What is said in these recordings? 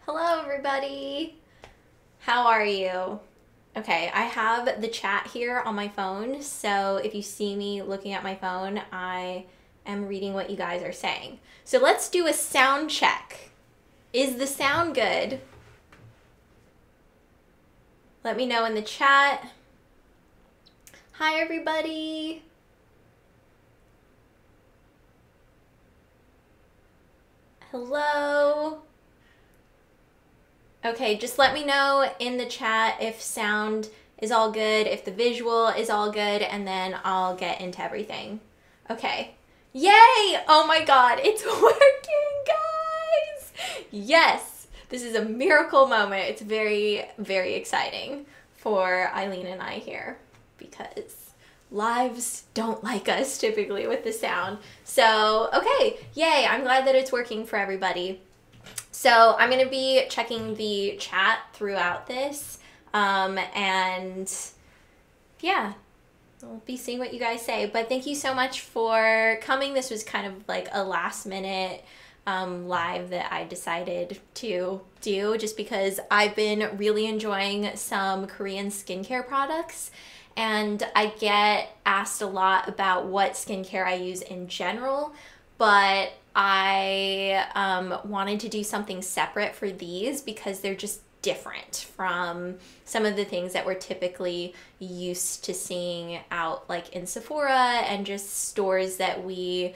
Hello, everybody. How are you? Okay, I have the chat here on my phone, so if you see me looking at my phone, I am reading what you guys are saying. So let's do a sound check. Is the sound good? Let me know in the chat. Hi, everybody. Hello. Okay, just let me know in the chat if sound is all good, if the visual is all good, and then I'll get into everything. Okay. Yay! Oh my god, it's working, guys! Yes! This is a miracle moment. It's very, very exciting for Eileen and I here because lives don't like us typically with the sound. So, okay, yay! I'm glad that it's working for everybody. So I'm going to be checking the chat throughout this, and yeah, we'll be seeing what you guys say. But thank you so much for coming. This was kind of like a last minute live that I decided to do just because I've been really enjoying some Korean skincare products, and I get asked a lot about what skincare I use in general, but I wanted to do something separate for these because they're just different from some of the things that we're typically used to seeing out like in Sephora and just stores that we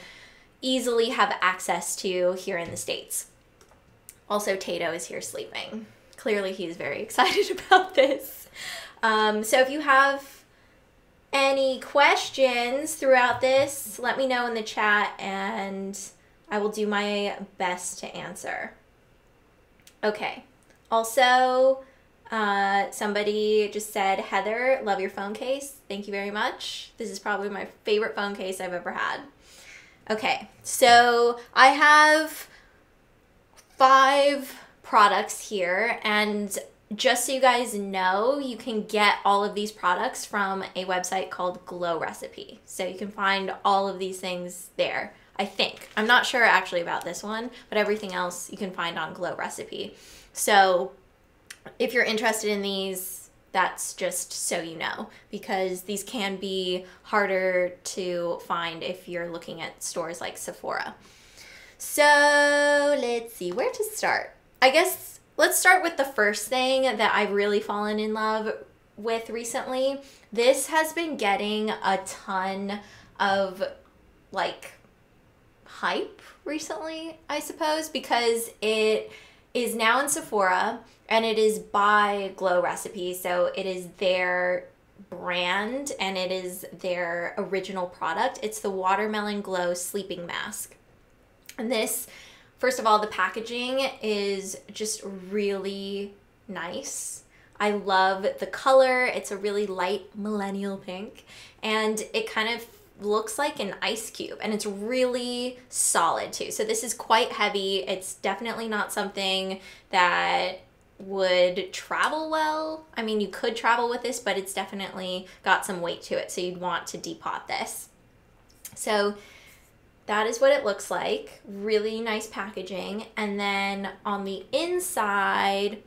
easily have access to here in the States. Also, Tato is here sleeping. Clearly he's very excited about this. So if you have any questions throughout this, let me know in the chat and I will do my best to answer. Okay. Also, somebody just said, Heather, love your phone case. Thank you very much. This is probably my favorite phone case I've ever had. Okay, so I have 5 products here, and just so you guys know, you can get all of these products from a website called Glow Recipe. So you can find all of these things there. I think. I'm not sure actually about this one, but everything else you can find on Glow Recipe. So if you're interested in these, that's just so you know, because these can be harder to find if you're looking at stores like Sephora. So let's see where to start. I guess let's start with the first thing that I've really fallen in love with recently. This has been getting a ton of like hype recently, I suppose, because it is now in Sephora and it is by Glow Recipe. So it is their brand and it is their original product. It's the Watermelon Glow Sleeping Mask. And this, first of all, the packaging is just really nice. I love the color. It's a really light millennial pink and it kind of looks like an ice cube and it's really solid too. So this is quite heavy. It's definitely not something that would travel well. I mean, you could travel with this, but it's definitely got some weight to it. So you'd want to depot this. So that is what it looks like. Really nice packaging. And then on the inside,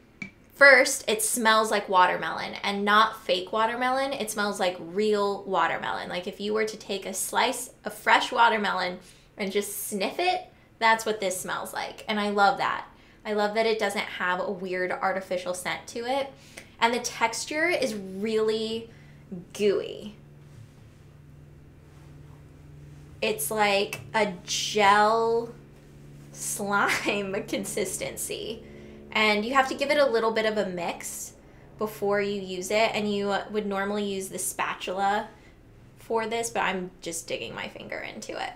first, it smells like watermelon and not fake watermelon. It smells like real watermelon. Like if you were to take a slice of fresh watermelon and just sniff it, that's what this smells like. And I love that. I love that it doesn't have a weird artificial scent to it. And the texture is really gooey. It's like a gel slime consistency. And you have to give it a little bit of a mix before you use it. And you would normally use the spatula for this, but I'm just digging my finger into it.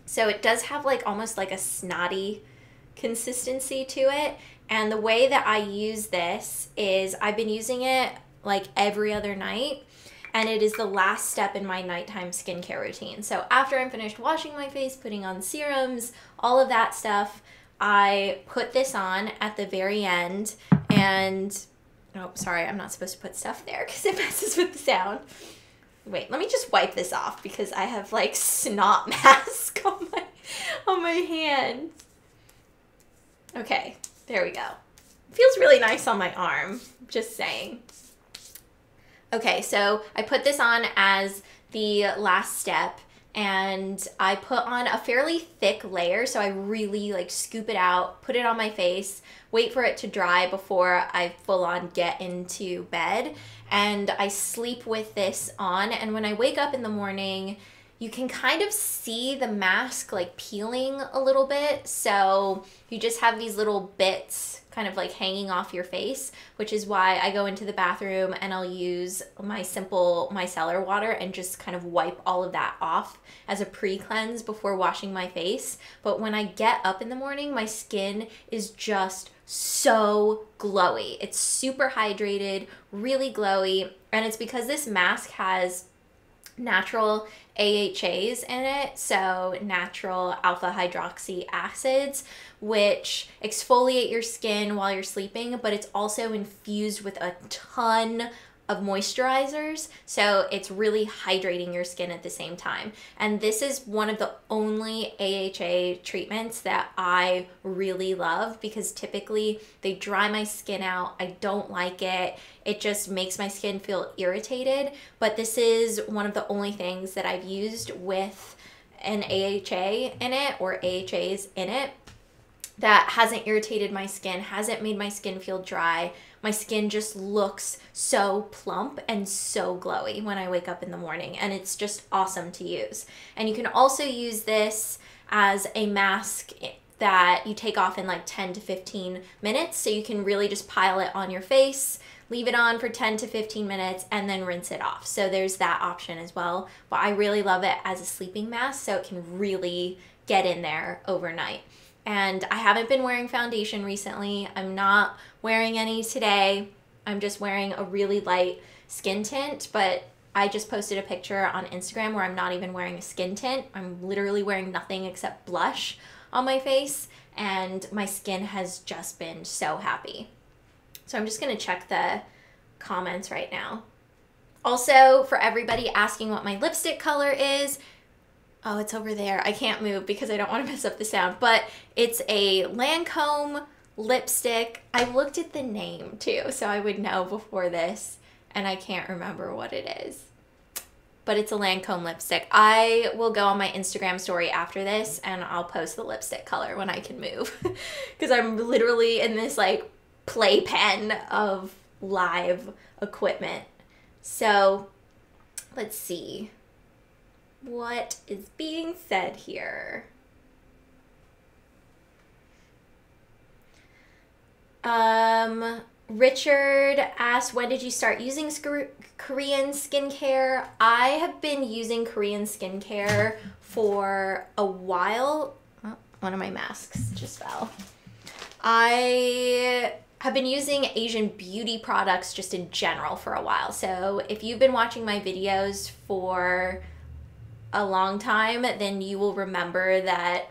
So it does have like almost like a snotty consistency to it. And the way that I use this is I've been using it like every other night. And it is the last step in my nighttime skincare routine. So after I'm finished washing my face, putting on serums, all of that stuff, I put this on at the very end and, oh, sorry, I'm not supposed to put stuff there because it messes with the sound. Wait, let me just wipe this off because I have like snot mask on my hand. Okay, There we go. Feels really nice on my arm, just saying. Okay, so I put this on as the last step, and I put on a fairly thick layer, so I really like scoop it out, put it on my face, wait for it to dry before I full on get into bed, and I sleep with this on. And when I wake up in the morning, you can kind of see the mask like peeling a little bit, so you just have these little bits kind of like hanging off your face, which is why I go into the bathroom and I'll use my simple micellar water and just kind of wipe all of that off as a pre-cleanse before washing my face. But when I get up in the morning, my skin is just so glowy. It's super hydrated, really glowy, and it's because this mask has natural AHAs in it, so natural alpha hydroxy acids, which exfoliate your skin while you're sleeping, but it's also infused with a ton of moisturizers, so it's really hydrating your skin at the same time. And this is one of the only AHA treatments that I really love, because typically they dry my skin out. I don't like it. It just makes my skin feel irritated, but this is one of the only things that I've used with an AHA in it, or AHAs in it, that hasn't irritated my skin, hasn't made my skin feel dry. My skin just looks so plump and so glowy when I wake up in the morning, and it's just awesome to use. And you can also use this as a mask that you take off in like 10 to 15 minutes, so you can really just pile it on your face, leave it on for 10 to 15 minutes, and then rinse it off. So there's that option as well. But I really love it as a sleeping mask, so it can really get in there overnight. And I haven't been wearing foundation recently. I'm not wearing any today. I'm just wearing a really light skin tint, but I just posted a picture on Instagram where I'm not even wearing a skin tint. I'm literally wearing nothing except blush on my face, and my skin has just been so happy. So I'm just gonna check the comments right now. Also, for everybody asking what my lipstick color is, oh, it's over there. I can't move because I don't want to mess up the sound, but it's a Lancome lipstick. I looked at the name too, so I would know before this, and I can't remember what it is. But it's a Lancome lipstick. I will go on my Instagram story after this, and I'll post the lipstick color when I can move, because I'm literally in this like playpen of live equipment. So let's see what is being said here. Richard asked, when did you start using Korean skincare? I have been using Korean skincare for a while. Oh, one of my masks just fell. I have been using Asian beauty products just in general for a while. So if you've been watching my videos for a long time, then you will remember that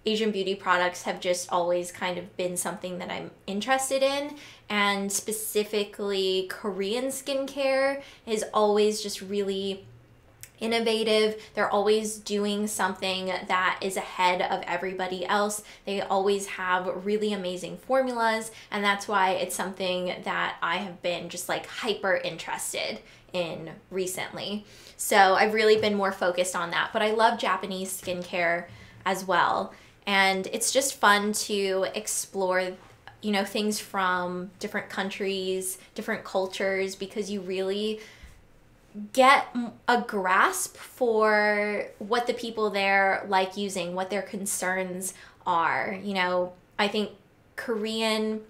Asian beauty products have just always kind of been something that I'm interested in, and specifically Korean skincare is always just really innovative. They're always doing something that is ahead of everybody else. They always have really amazing formulas, and that's why it's something that I have been just like hyper interested in recently. So I've really been more focused on that, but I love Japanese skincare as well. And it's just fun to explore, you know, things from different countries, different cultures, because you really get a grasp for what the people there like using, what their concerns are. You know, I think Korean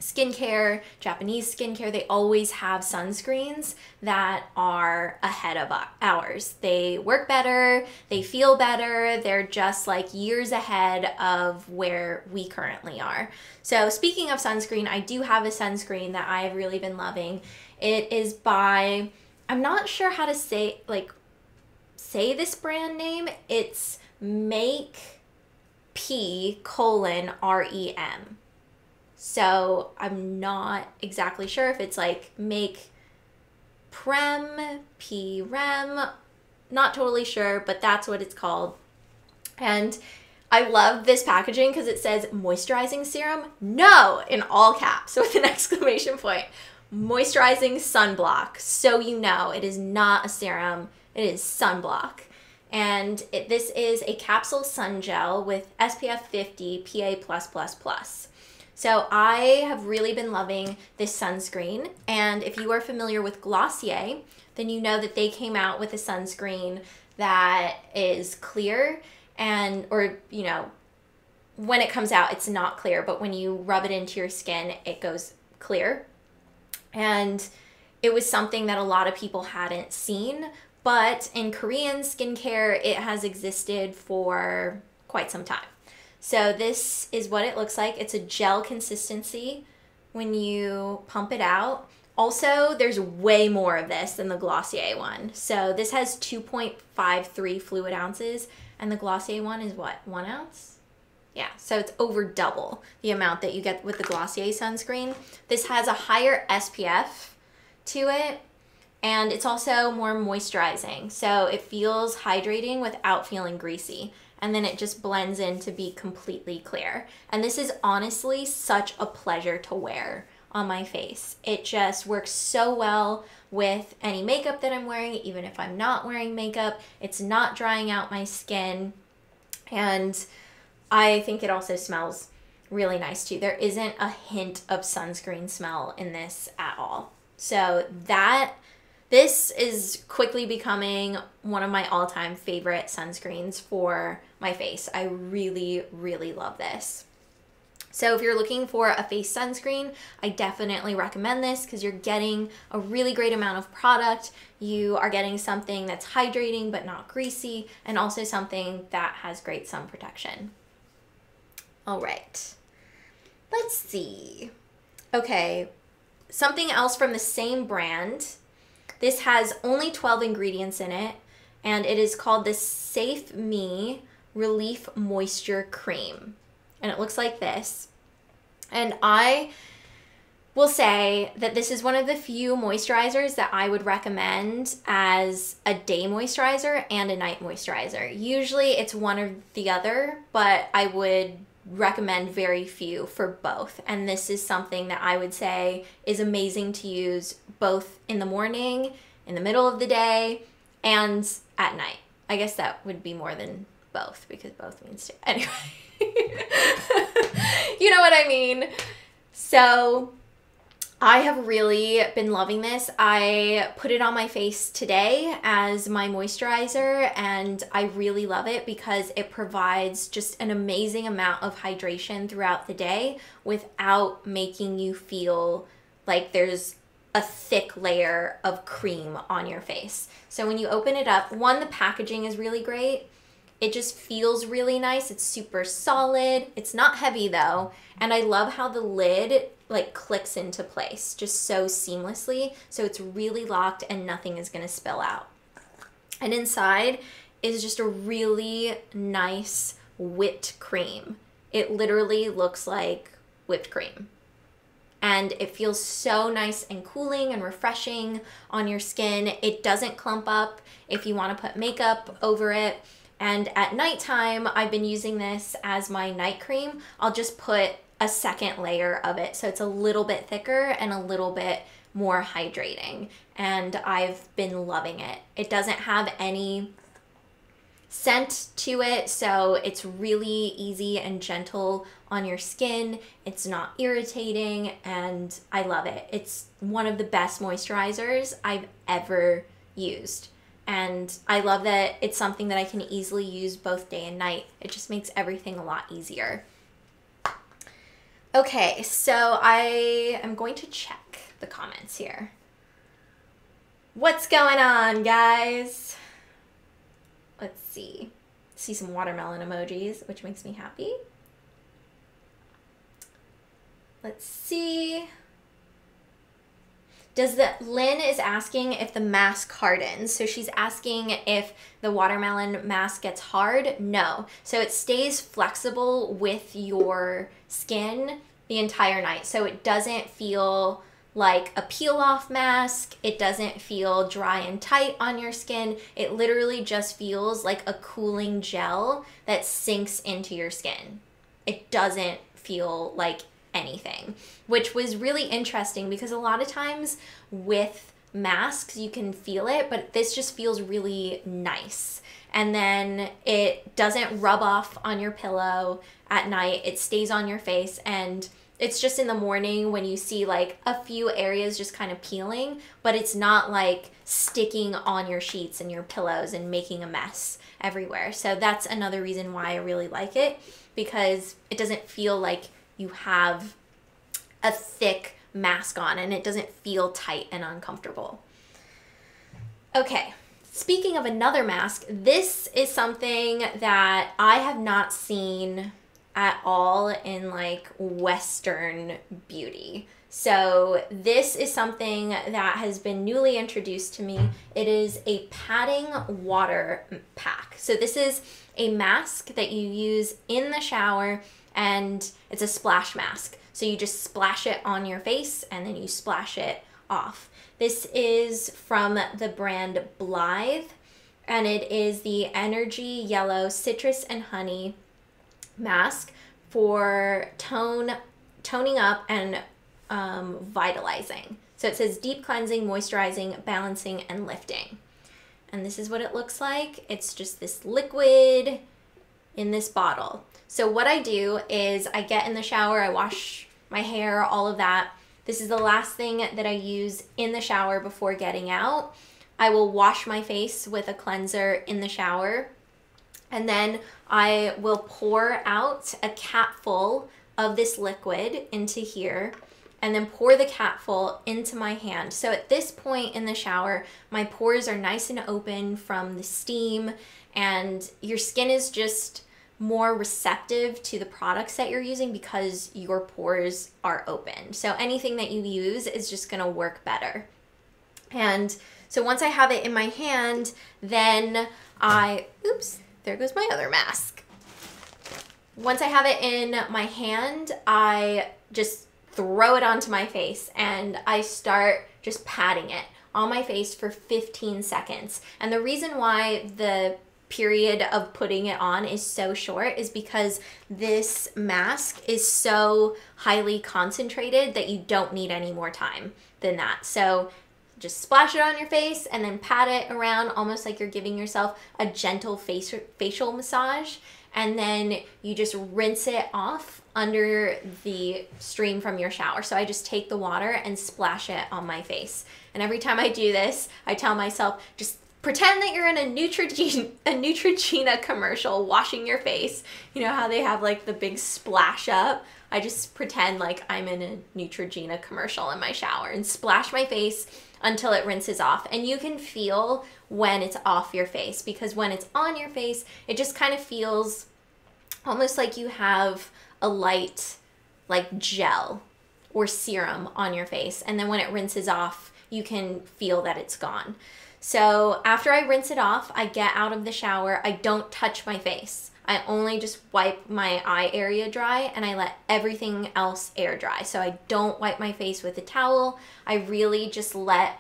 skincare, Japanese skincare, they always have sunscreens that are ahead of ours. They work better, they feel better, they're just like years ahead of where we currently are. So speaking of sunscreen, I do have a sunscreen that I have really been loving. It is by, I'm not sure how to say this brand name. It's Make P::REM. So I'm not exactly sure if it's like Make Prem, P-Rem, not totally sure, but that's what it's called. And I love this packaging because it says moisturizing serum. No, in all caps with an exclamation point. Moisturizing sunblock. So you know it is not a serum, it is sunblock. And this is a capsule sun gel with SPF 50 PA+++. So I have really been loving this sunscreen. And if you are familiar with Glossier, then you know that they came out with a sunscreen that is clear and, or, you know, when it comes out, it's not clear, but when you rub it into your skin, it goes clear. And it was something that a lot of people hadn't seen, but in Korean skincare, it has existed for quite some time. So this is what it looks like. It's a gel consistency when you pump it out. Also, there's way more of this than the Glossier one. So this has 2.53 fluid ounces, and the Glossier one is what, 1 ounce? Yeah, so it's over double the amount that you get with the Glossier sunscreen. This has a higher SPF to it, and it's also more moisturizing. So it feels hydrating without feeling greasy. And then it just blends in to be completely clear. And this is honestly such a pleasure to wear on my face. It just works so well with any makeup that I'm wearing, even if I'm not wearing makeup. It's not drying out my skin. And I think it also smells really nice too. There isn't a hint of sunscreen smell in this at all. So this is quickly becoming one of my all-time favorite sunscreens for my face. I really, really love this. So if you're looking for a face sunscreen, I definitely recommend this because you're getting a really great amount of product. You are getting something that's hydrating but not greasy, and also something that has great sun protection. All right, let's see. Okay, something else from the same brand. This has only 12 ingredients in it, and it is called the Safe Me Relief Moisture Cream. And it looks like this. And I will say that this is one of the few moisturizers that I would recommend as a day moisturizer and a night moisturizer. Usually it's one or the other, but I would recommend very few for both. And this is something that I would say is amazing to use both in the morning, in the middle of the day, and at night. I guess that would be more than both because both means two. Anyway, you know what I mean. So I have really been loving this. I put it on my face today as my moisturizer, and I really love it because it provides just an amazing amount of hydration throughout the day without making you feel like there's a thick layer of cream on your face. So when you open it up, one, the packaging is really great. It just feels really nice. It's super solid. It's not heavy though. And I love how the lid like clicks into place just so seamlessly. So it's really locked and nothing is gonna spill out. And inside is just a really nice whipped cream. It literally looks like whipped cream. And it feels so nice and cooling and refreshing on your skin. It doesn't clump up if you wanna put makeup over it. And at nighttime, I've been using this as my night cream. I'll just put a second layer of it so it's a little bit thicker and a little bit more hydrating. And I've been loving it. It doesn't have any scent to it, so it's really easy and gentle on your skin. It's not irritating, and I love it. It's one of the best moisturizers I've ever used. And I love that it's something that I can easily use both day and night. It just makes everything a lot easier. Okay, so I am going to check the comments here. What's going on, guys? Let's see. See some watermelon emojis, which makes me happy. Let's see. Lynn is asking if the mask hardens. So she's asking if the watermelon mask gets hard. No. So it stays flexible with your skin the entire night. So it doesn't feel like a peel off mask. It doesn't feel dry and tight on your skin. It literally just feels like a cooling gel that sinks into your skin. It doesn't feel like anything, which was really interesting because a lot of times with masks you can feel it, but this just feels really nice. And then it doesn't rub off on your pillow at night. It stays on your face, and it's just in the morning when you see like a few areas just kind of peeling, but it's not like sticking on your sheets and your pillows and making a mess everywhere. So that's another reason why I really like it, because it doesn't feel like you have a thick mask on and it doesn't feel tight and uncomfortable. Okay. Speaking of another mask, this is something that I have not seen at all in like Western beauty. So this is something that has been newly introduced to me. It is a padding water pack. So this is a mask that you use in the shower, and it's a splash mask. So you just splash it on your face and then you splash it off. This is from the brand Blythe, and it is the Energy Yellow Citrus and Honey mask for toning up and vitalizing. So it says deep cleansing, moisturizing, balancing, and lifting. And this is what it looks like. It's just this liquid in this bottle. So what I do is I get in the shower, I wash my hair, all of that. This is the last thing that I use in the shower before getting out. I will wash my face with a cleanser in the shower, and then I will pour out a capful of this liquid into here, and then pour the capful into my hand. So at this point in the shower, my pores are nice and open from the steam, and your skin is just more receptive to the products that you're using because your pores are open. So anything that you use is just gonna work better. And so once I have it in my hand, then oops, there goes my other mask. Once I have it in my hand, I just throw it onto my face and I start just patting it on my face for 15 seconds. And the reason why the period of putting it on is so short is because this mask is so highly concentrated that you don't need any more time than that. So just splash it on your face and then pat it around almost like you're giving yourself a gentle facial massage, and then you just rinse it off under the stream from your shower. So I just take the water and splash it on my face. And every time I do this, I tell myself, just pretend that you're in a Neutrogena commercial washing your face. You know how they have like the big splash up? I just pretend like I'm in a Neutrogena commercial in my shower and splash my face until it rinses off. And you can feel when it's off your face, because when it's on your face, it just kind of feels almost like you have a light like gel or serum on your face. And then when it rinses off, you can feel that it's gone. So after I rinse it off, I get out of the shower. I don't touch my face. I only just wipe my eye area dry, and I let everything else air dry. So I don't wipe my face with a towel. I really just let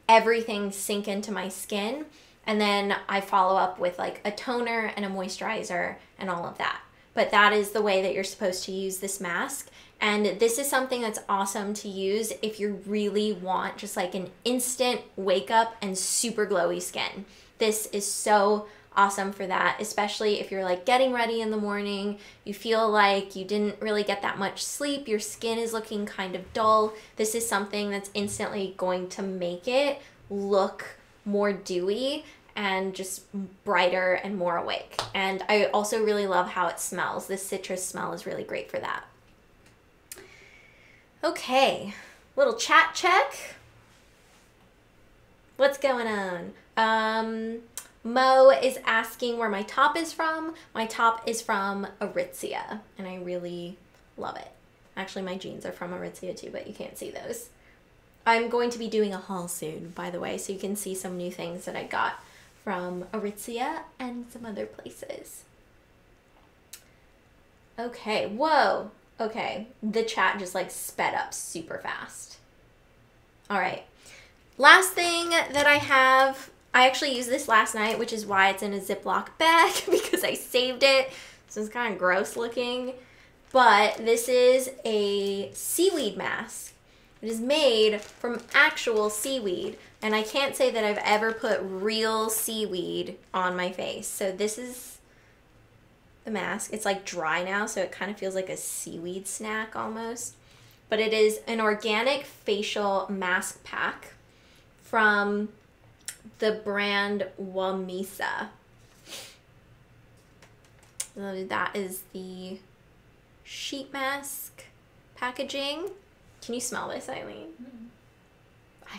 everything sink into my skin. And then I follow up with like a toner and a moisturizer and all of that. But that is the way that you're supposed to use this mask. And this is something that's awesome to use if you really want just like an instant wake up and super glowy skin. This is so awesome for that, especially if you're like getting ready in the morning, you feel like you didn't really get that much sleep, your skin is looking kind of dull. This is something that's instantly going to make it look more dewy and just brighter and more awake. And I also really love how it smells. This citrus smell is really great for that. Okay, little chat check. What's going on? Mo is asking where my top is from. My top is from Aritzia, and I really love it. Actually, my jeans are from Aritzia too, but you can't see those. I'm going to be doing a haul soon, by the way, so you can see some new things that I got from Aritzia and some other places. Okay, whoa. Okay, the chat just like sped up super fast. All right. Last thing that I have, I actually used this last night, which is why it's in a Ziploc bag because I saved it. So it's kind of gross looking. But this is a seaweed mask. It is made from actual seaweed. And I can't say that I've ever put real seaweed on my face. So this is the mask. It's like dry now, so it kind of feels like a seaweed snack almost. But it is an organic facial mask pack from the brand Wamisa. So that is the sheet mask packaging. Can you smell this, Eileen?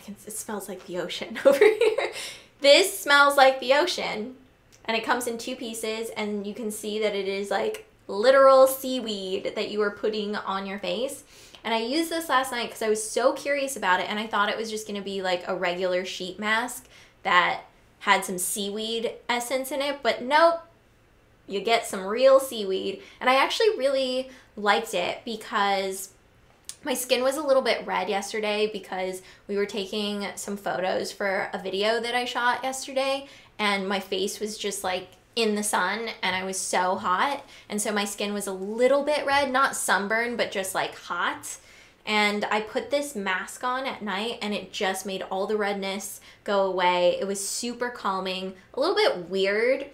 It smells like the ocean over here. This smells like the ocean, and it comes in 2 pieces, and you can see that it is like literal seaweed that you are putting on your face. And I used this last night because I was so curious about it, and I thought it was just going to be like a regular sheet mask that had some seaweed essence in it, but nope. You get some real seaweed, and I actually really liked it because my skin was a little bit red yesterday because we were taking some photos for a video that I shot yesterday, and my face was just like in the sun and I was so hot, and so my skin was a little bit red, not sunburned, but just like hot. And I put this mask on at night and it just made all the redness go away. It was super calming, a little bit weird,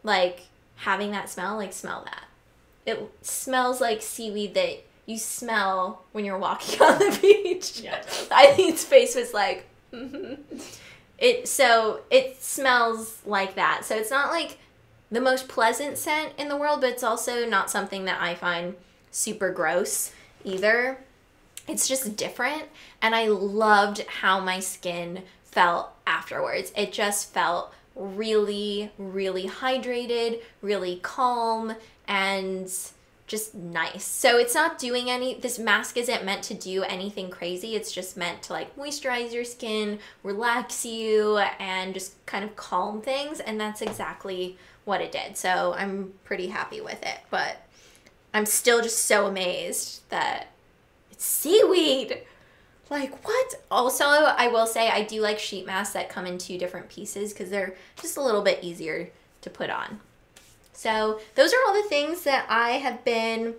like having that smell, like smell that. It smells like seaweed that you smell when you're walking on the beach. Yeah. Eileen's face was like, it smells like that. So it's not like the most pleasant scent in the world, but it's also not something that I find super gross either. It's just different, and I loved how my skin felt afterwards. It just felt really, really hydrated, really calm, and just nice. So it's not doing this mask isn't meant to do anything crazy. It's just meant to like moisturize your skin, relax you, and just kind of calm things, and that's exactly what it did. So I'm pretty happy with it, but I'm still just so amazed that it's seaweed. Like, what? Also, I will say I do like sheet masks that come in 2 different pieces because they're just a little bit easier to put on. So those are all the things that I have been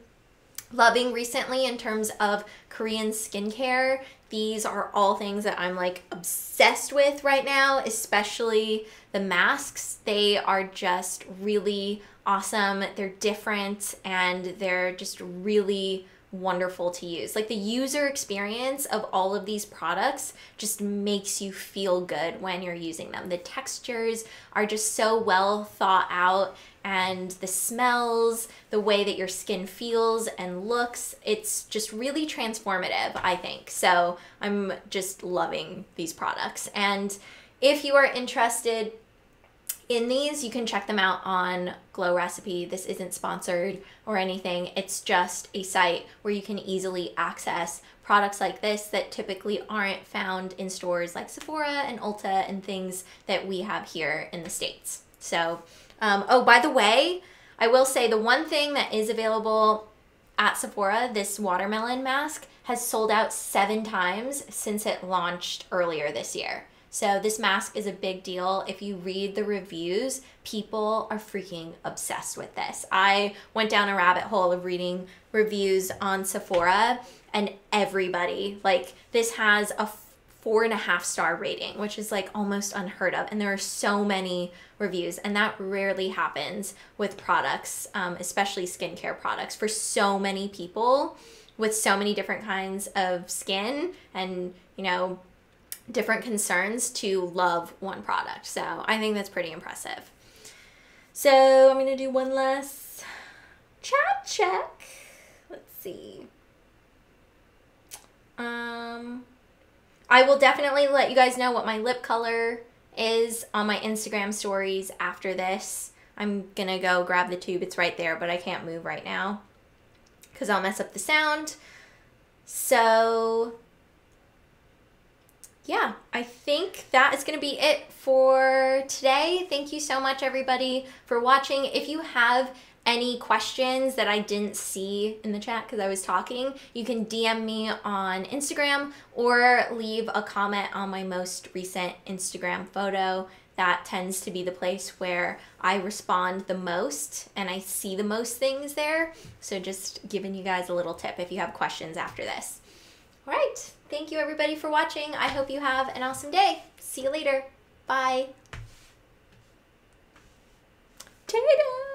loving recently in terms of Korean skincare. These are all things that I'm like obsessed with right now, especially the masks. They are just really awesome. They're different and they're just really wonderful to use. Like the user experience of all of these products just makes you feel good when you're using them. The textures are just so well thought out, and the smells, the way that your skin feels and looks, it's just really transformative, I think. So I'm just loving these products. And if you are interested in these, you can check them out on Glow Recipe. This isn't sponsored or anything. It's just a site where you can easily access products like this that typically aren't found in stores like Sephora and Ulta and things that we have here in the States. So, oh, by the way, I will say the one thing that is available at Sephora, this watermelon mask, has sold out 7 times since it launched earlier this year. So this mask is a big deal. If you read the reviews, people are freaking obsessed with this. I went down a rabbit hole of reading reviews on Sephora, and everybody, like, this has a 4.5-star rating, which is like almost unheard of. And there are so many reviews, and that rarely happens with products, especially skincare products, for so many people with so many different kinds of skin and, you know, different concerns to love one product. So I think that's pretty impressive. So I'm gonna do one last chat check. Let's see. I will definitely let you guys know what my lip color is on my Instagram stories after this. I'm gonna go grab the tube. It's right there, but I can't move right now because I'll mess up the sound. So yeah, I think that is going to be it for today. Thank you so much, everybody, for watching. If you have any questions that I didn't see in the chat because I was talking, you can DM me on Instagram or leave a comment on my most recent Instagram photo. That tends to be the place where I respond the most and I see the most things there. So just giving you guys a little tip if you have questions after this. All right, thank you everybody for watching. I hope you have an awesome day. See you later. Bye. Ta-da!